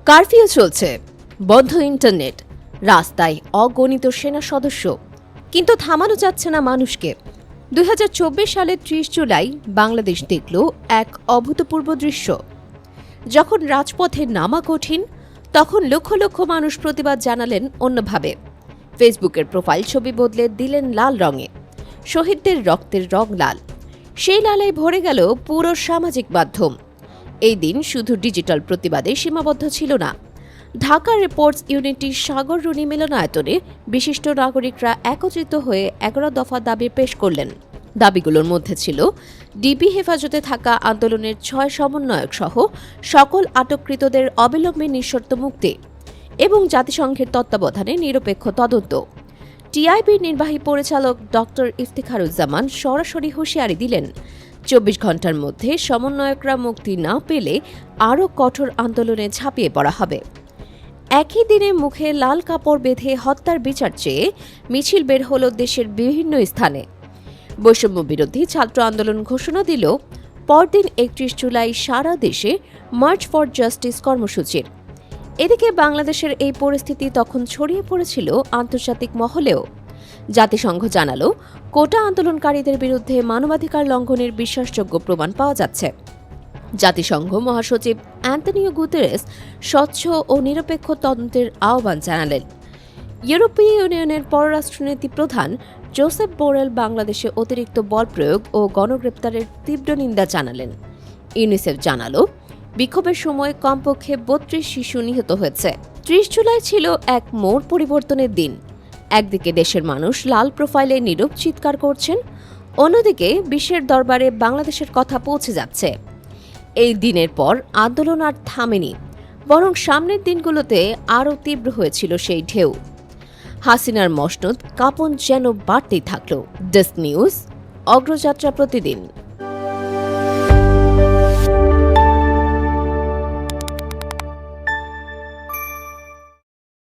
Curfew চলছে, বন্ধ internet, রাস্তায় অগণিত সেনা সদস্য, কিন্তু থামানো যাচ্ছে না মানুষকে। ২০২৪ সালের ৩০ জুলাই বাংলাদেশ দেখল এক অভূতপূর্ব দৃশ্য। যখন রাজপথে নামা কঠিন, তখন লক্ষ লক্ষ মানুষ প্রতিবাদ জানালেন অন্যভাবে। ফেসবুকের প্রোফাইল ছবি বদলে দিলেন লাল রঙে। শহীদদের রক্তের রং লাল, সেই লালে ভরে গেল পুরো সামাজিক মাধ্যম। এই দিন শুধু ডিজিটাল প্রতিবাদে সীমাবদ্ধ ছিল না। ঢাকা রিপোর্টস ইউনিটির সাগররুনি মিলনায়তনে বিশিষ্ট নাগরিকরা একত্রিত হয়ে ১১ দফা দাবি পেশ করলেন। দাবিগুলোর মধ্যে ছিল ডিবি হেফাজতে থাকা আন্দোলনের ৬ সমন্বয়ক সহ সকল আটককৃতদের অবিলম্বে নিঃশর্ত মুক্তি এবং জাতিসংঘের তত্ত্বাবধানে নিরপেক্ষ তদন্ত। টিআইবির নির্বাহী পরিচালক ডক্টর ইফতিখারুজ্জামান সরাসরি হুঁশিয়ারি দিলেন, ২৪ ঘণ্টার মধ্যে সমন্বয়করা মুক্তি না পেলে আরও কঠোর আন্দোলনে ঝাঁপিয়ে পড়া হবে। একই দিনে মুখে লাল কাপড় বেঁধে হত্যার বিচার চেয়ে মিছিল বের হল দেশের বিভিন্ন স্থানে। বৈষম্য বিরোধী ছাত্র আন্দোলন ঘোষণা দিল পরদিন ৩১ জুলাই সারা দেশে মার্চ ফর জাস্টিস কর্মসূচির। এদিকে বাংলাদেশের এই পরিস্থিতি তখন ছড়িয়ে পড়েছিল আন্তর্জাতিক মহলেও। জাতিসংঘ জানালো, কোটা আন্দোলনকারীদের বিরুদ্ধে মানবাধিকার লঙ্ঘনের বিশ্বাসযোগ্য প্রমাণ পাওয়া যাচ্ছে। জাতিসংঘ মহাসচিব অ্যান্তনিও গুতেরেস স্বচ্ছ ও নিরপেক্ষ তদন্তের আহ্বান জানালেন। ইউরোপীয় ইউনিয়নের পররাষ্ট্রনীতি প্রধান জোসেফ বোরেল বাংলাদেশে অতিরিক্ত বল প্রয়োগ ও গণগ্রেপ্তারের তীব্র নিন্দা জানালেন। ইউনিসেফ জানালো, বিক্ষোভের সময় কমপক্ষে ৩২ শিশু নিহত হয়েছে। ৩০ জুলাই ছিল এক মোড় পরিবর্তনের দিন। একদিকে দেশের মানুষ লাল প্রোফাইলে নীরব চিৎকার করছেন, অন্যদিকে বিশ্বের দরবারে বাংলাদেশের কথা পৌঁছে যাচ্ছে। এই দিনের পর আন্দোলন আর থামেনি, বরং সামনের দিনগুলোতে আরও তীব্র হয়েছিল সেই ঢেউ। হাসিনার মসনদ কাঁপন যেন বাড়তেই থাকল। ডেস্ক নিউজ, অগ্রযাত্রা প্রতিদিন।